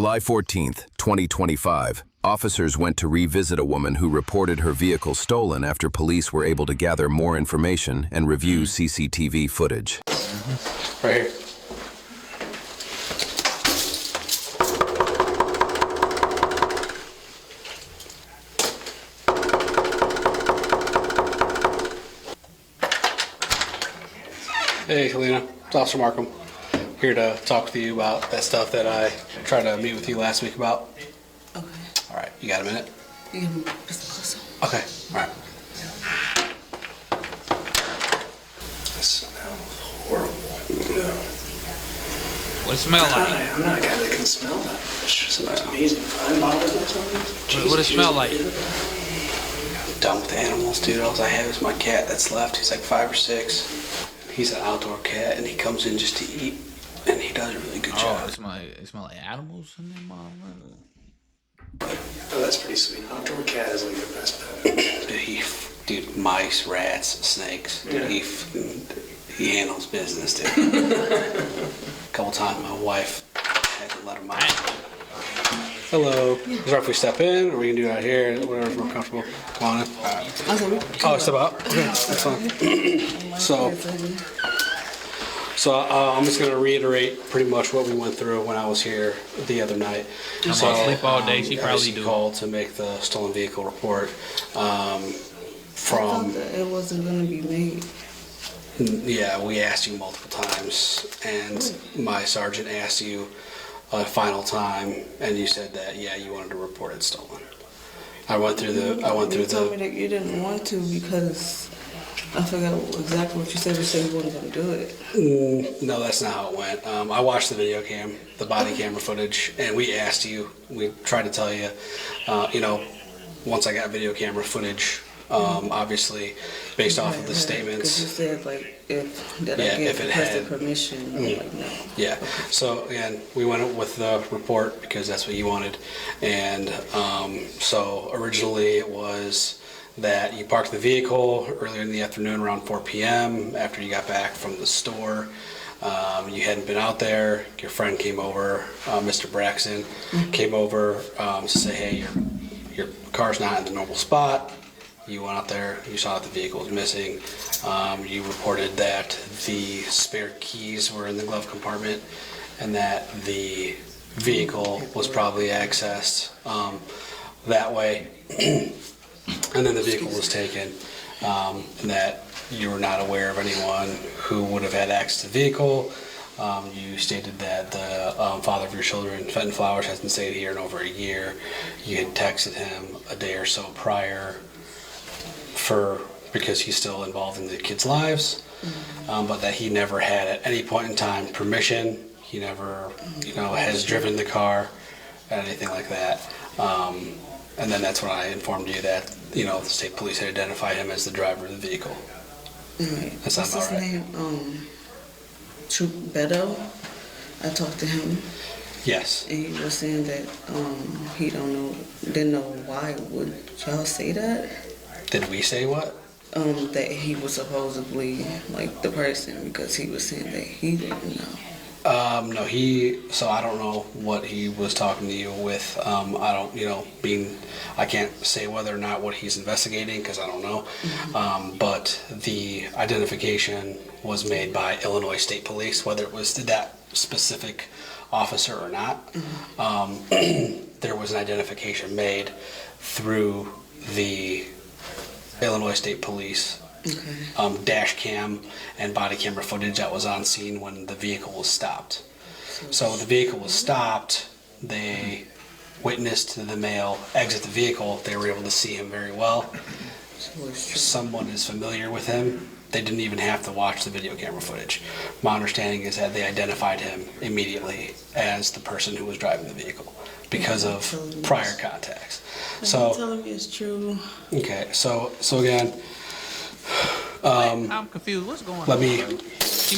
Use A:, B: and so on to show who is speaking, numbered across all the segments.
A: July 14th, 2025, officers went to revisit a woman who reported her vehicle stolen after police were able to gather more information and review CCTV footage.
B: Right here. Hey, Helena. It's Officer Markham. Here to talk with you about that stuff that I tried to meet with you last week about.
C: Okay.
B: All right, you got a minute?
C: You can put some close on.
B: Okay, all right.
D: This smells horrible. Yeah.
E: What it smell like?
D: I'm not a guy that can smell that much. It smells amazing.
E: What it smell like?
B: I'm done with animals, dude. All I have is my cat that's left. He's like 5 or 6. He's an outdoor cat, and he comes in just to eat, and he does a really good job.
E: It smell like animals in there, mom.
D: Oh, that's pretty sweet. Outdoor cat is like the best pet.
B: Dude, mice, rats, snakes. Dude, he handles business, dude. A couple times my wife had to let him out. Hello. Is it right if we step in, or we can do it out here, whatever's more comfortable? Come on in. Oh, step out? Okay, that's fine. So I'm just going to reiterate pretty much what we went through when I was here the other night.
E: I'm gonna sleep all day. She probably do.
B: Called to make the stolen vehicle report.
C: I thought that it wasn't going to be made.
B: Yeah, we asked you multiple times, and my sergeant asked you a final time, and you said that you wanted to report it stolen. I went through
C: You told me that you didn't want to because I forgot exactly what you said. You said you weren't going to do it.
B: No, that's not how it went. I watched the video cam, the body camera footage, and we asked you. We tried to tell you, once I got video camera footage. Obviously, based off of the statements.
C: Because you said if I
B: if it
C: requested
B: had
C: permission. I'm like, no.
B: Yeah. So again, we went with the report because that's what you wanted, and so originally it was that you parked the vehicle earlier in the afternoon around 4 p.m. after you got back from the store. You hadn't been out there. Your friend came over, Mr. Braxton, came over to say, hey, your car's not in the normal spot. You went out there, you saw that the vehicle was missing. You reported that the spare keys were in the glove compartment and that the vehicle was probably accessed that way. And then the vehicle was taken, and that you were not aware of anyone who would have had access to the vehicle. You stated that the father of your children, Fenton Flowers, hasn't stayed here in over a year. You had texted him a day or so prior because he's still involved in the kids' lives, but that he never had at any point in time permission. He never, has driven the car, anything like that. And then that's when I informed you that, the state police had identified him as the driver of the vehicle.
C: Right.
B: That's
C: What's
B: not
C: his
B: right.
C: name? Troop Beto. I talked to him.
B: Yes.
C: And he was saying that he didn't know why would y'all say that.
B: Did we say what?
C: That he was supposedly the person because he was saying that he didn't know.
B: No, so I don't know what he was talking to you with. I don't, I can't say whether or not what he's investigating because I don't know. But the identification was made by Illinois State Police, whether it was that specific officer or not. There was an identification made through the Illinois State Police dash cam and body camera footage that was on scene when the vehicle was stopped. So the vehicle was stopped, they witnessed the male exit the vehicle, they were able to see him very well. Someone is familiar with him. They didn't even have to watch the video camera footage. My understanding is that they identified him immediately as the person who was driving the vehicle because of prior contacts. So
C: telling me it's true.
B: Okay, so again,
E: I'm confused. What's going on? You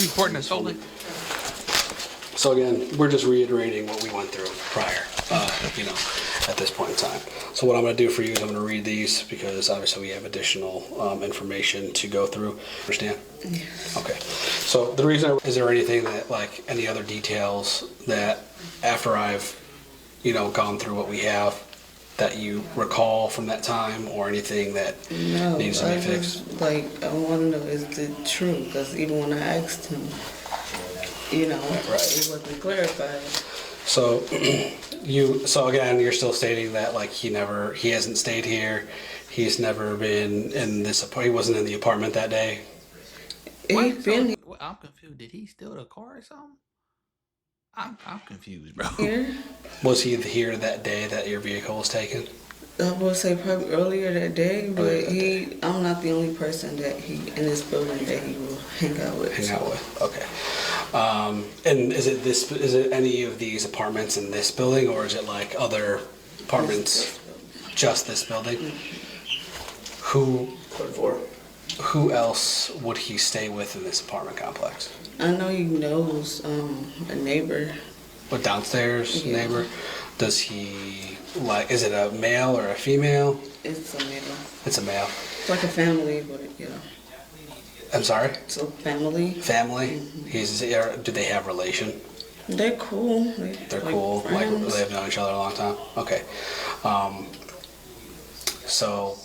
E: reporting a stolen?
B: So again, we're just reiterating what we went through prior, at this point in time. So what I'm going to do for you is I'm going to read these because obviously we have additional information to go through. Understand?
C: Yes.
B: Okay. So the reason, is there anything that, any other details that after I've, gone through what we have that you recall from that time, or anything that
C: No,
B: needs to be
C: I
B: fixed?
C: just, like, I want to know, is it true? Because even when I asked him, it wasn't clarified.
B: So so again, you're still stating that like he hasn't stayed here. He's never been in this he wasn't in the apartment that day.
C: He's been
E: I'm confused. Did he steal the car or something? I'm confused, bro.
C: here.
B: Was he here that day that your vehicle was taken?
C: I would say probably earlier that day, but I'm not the only person that he in this building that he will hang out with.
B: Okay. And is it any of these apartments in this building, or is it like other apartments? Just this building? Who else would he stay with in this apartment complex?
C: I know he knows a neighbor.
B: What, downstairs
C: Yeah.
B: neighbor? Does he is it a male or a female?
C: It's a male.
B: It's a male.
C: It's like a family, but
B: I'm sorry?
C: it's a family.
B: Family? Do they have relation?
C: They're cool.
B: They're
C: like
B: cool. Like
C: friends.
B: they've known each other a long time. Okay. So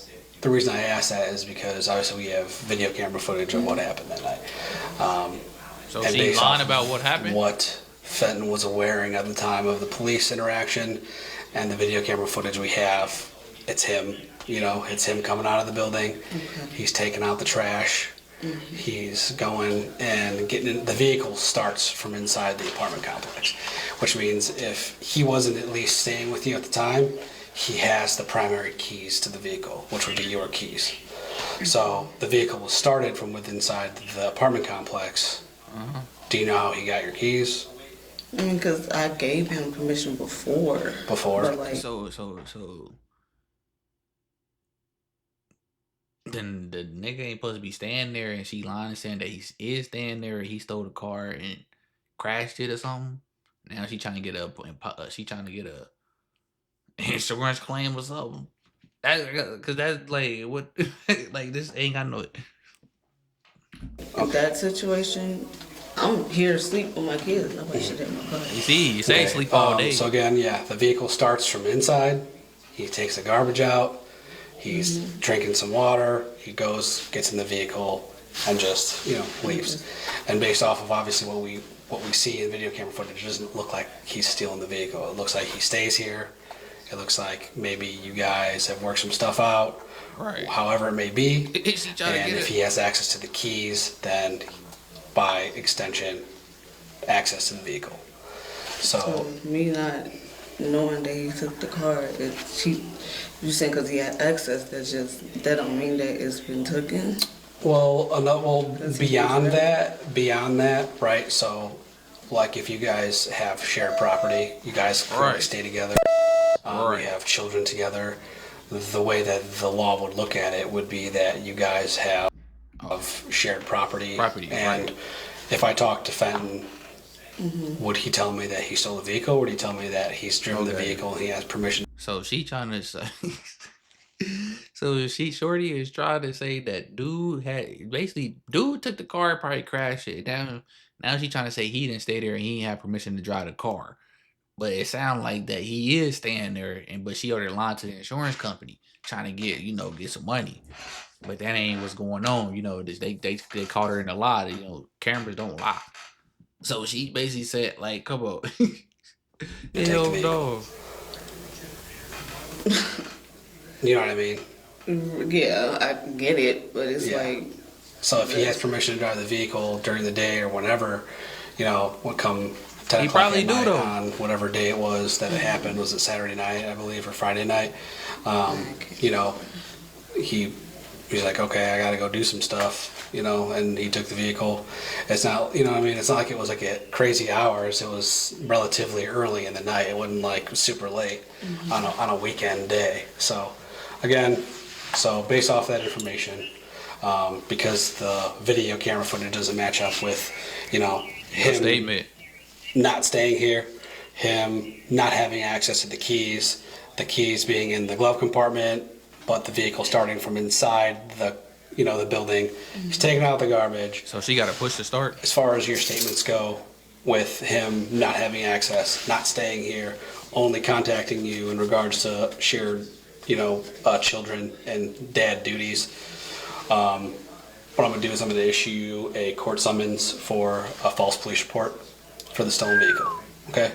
B: the reason I asked that is because obviously we have video camera footage of what happened that night.
E: So
B: And
E: she's
B: based
E: lying
B: off
E: about what happened?
B: What Fenton was wearing at the time of the police interaction, and the video camera footage we have, it's him. It's him coming out of the building.
C: Okay.
B: He's taking out the trash. He's going and getting in. The vehicle starts from inside the apartment complex, which means if he wasn't at least staying with you at the time, he has the primary keys to the vehicle, which would be your keys. So the vehicle was started from within inside the apartment complex. Do you know how he got your keys?
C: I mean, because I gave him permission before. But like,
E: So then the nigga ain't supposed to be staying there, and she lying and saying that he is staying there, and he stole the car and crashed it or something. Now she trying to get a insurance claim or something. Cause that's like what like this ain't got no.
C: in that situation, I'm here to sleep with my kids. Nobody should have my car.
E: You say
B: Okay,
E: sleep all day.
B: So again, the vehicle starts from inside. He takes the garbage out. He's drinking some water. He goes, gets in the vehicle, and just leaves. And based off of obviously what we see in video camera footage, it doesn't look like he's stealing the vehicle. It looks like he stays here. It looks like maybe you guys have worked some stuff out,
E: Right.
B: however it may be.
E: Is she trying to
B: And
E: get
B: if
E: it?
B: he has access to the keys, then by extension, access to the vehicle. So
C: Me not knowing that he took the car, you saying because he had access, that don't mean that it's been taken.
B: beyond that, right? So, like if you guys have shared property, you guys clearly
E: Right.
B: stay together.
E: Right.
B: You have children together. The way that the law would look at it would be that you guys have shared property. And
E: right.
B: if I talk to Fenton, would he tell me that he stole the vehicle? Or would he tell me that he's driven the vehicle and he has permission?
E: So she trying to say. So Shorty is trying to say that dude took the car, probably crashed it. Now she trying to say he didn't stay there and he didn't have permission to drive the car. But it sounds like that he is staying there, but she ordered line to the insurance company trying to get some money. But that ain't what's going on. They caught her in a lie. Cameras don't lie. So she basically said, like, come on. Hell no.
B: You know what I mean?
C: Yeah, I get it, but it's like.
B: So if he has permission to drive the vehicle during the day or whenever, would come 10
E: He
B: o'clock
E: probably
B: at
E: do,
B: night
E: though.
B: on whatever day it was that it happened. Was it Saturday night, I believe, or Friday night? He's like, okay, I got to go do some stuff, and he took the vehicle. It's not, it's not like it was like at crazy hours. It was relatively early in the night. It wasn't like super late on a weekend day. So again, based off that information, because the video camera footage doesn't match up with, him
E: Statement.
B: not staying here, him not having access to the keys being in the glove compartment, but the vehicle starting from inside the building. He's taking out the garbage.
E: So she got to push the start.
B: As far as your statements go, with him not having access, not staying here, only contacting you in regards to shared, children and dad duties. What I'm going to do is I'm going to issue you a court summons for a false police report for the stolen vehicle. Okay?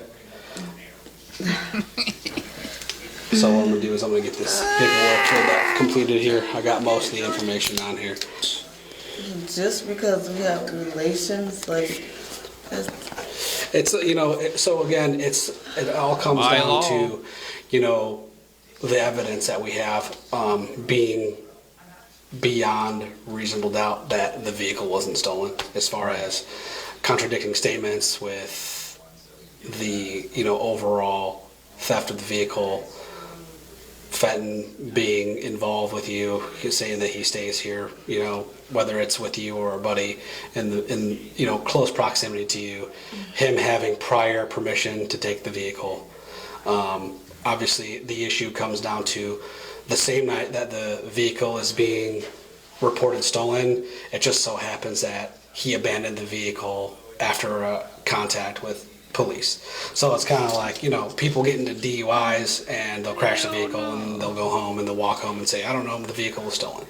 B: So what I'm going to do is I'm going to get this paperwork filled out, completed here. I got most of the information on here.
C: Just because we have relations, like,
B: It's, so again, it all comes
E: By
B: down
E: law.
B: to, the evidence that we have being beyond reasonable doubt that the vehicle wasn't stolen, as far as contradicting statements with the, overall theft of the vehicle, Fenton being involved with you, he's saying that he stays here, whether it's with you or a buddy in close proximity to you, him having prior permission to take the vehicle. Obviously, the issue comes down to the same night that the vehicle is being reported stolen, it just so happens that he abandoned the vehicle after a contact with police. So it's kind of like, people get into DUIs and they'll crash the vehicle and they'll go home and they'll walk home and say, I don't know, the vehicle was stolen.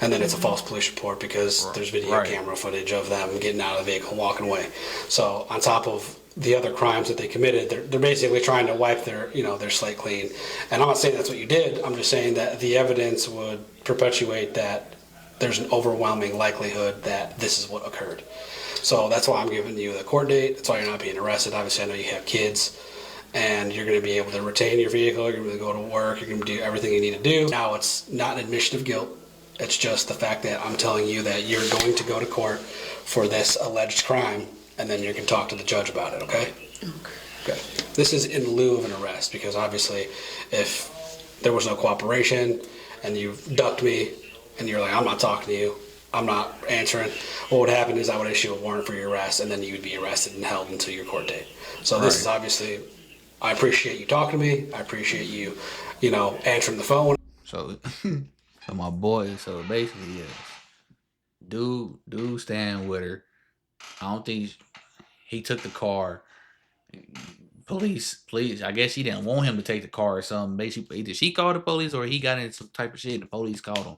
B: And then it's a false police report because there's video camera footage of them getting out of the vehicle and walking away. So on top of the other crimes that they committed, they're basically trying to wipe their, their slate clean. And I'm not saying that's what you did. I'm just saying that the evidence would perpetuate that there's an overwhelming likelihood that this is what occurred. So that's why I'm giving you the court date. That's why you're not being arrested. Obviously, I know you have kids, and you're going to be able to retain your vehicle. You're going to go to work. You're going to do everything you need to do. Now, it's not an admission of guilt. It's just the fact that I'm telling you that you're going to go to court for this alleged crime, and then you can talk to the judge about it, okay? Okay. This is in lieu of an arrest, because obviously, if there was no cooperation, and you ducked me, and you're like, I'm not talking to you, I'm not answering, what would happen is I would issue a warrant for your arrest, and then you would be arrested and held until your court date. So this is obviously, I appreciate you talking to me. I appreciate you, answering the phone.
E: So, so my boy, so basically, yes, dude stand with her. I don't think he took the car. Police, I guess she didn't want him to take the car or something. Basically, either she called the police or he got into some type of shit and the police called him.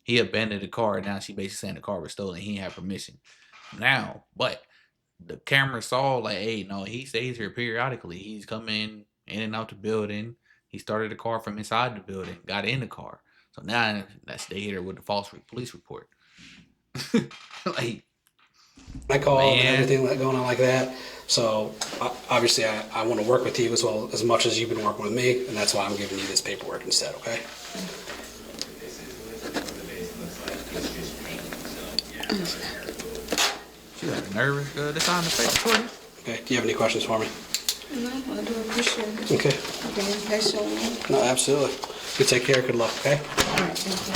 E: He abandoned the car. Now she basically saying the car was stolen. He had permission. Now, but the camera saw like, hey, no, he stays here periodically. He's coming in and out the building. He started the car from inside the building, got in the car. So now they hit her with the false police report. Like,
B: I called and everything going on like that. So obviously I want to work with you as much as you've been working with me, and that's why I'm giving you this paperwork instead, okay?
E: She got nervous. To sign the paper.
B: Okay. Do you have any questions for me?
C: no, I do appreciate it.
B: Okay.
C: Being patient with me.
B: No, absolutely. You take care. Good luck, okay?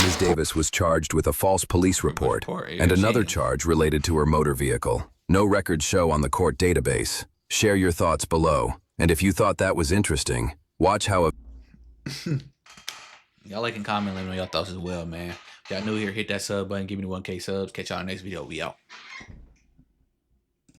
A: Ms. Davis was charged with a false police report and another charge related to her motor vehicle. No records show on the court database. Share your thoughts below. And if you thought that was interesting, watch how
E: Y'all like and comment, let me know y'all thoughts as well, man. If y'all new here, hit that sub button, give me the 1K subs. Catch y'all in the next video. We out.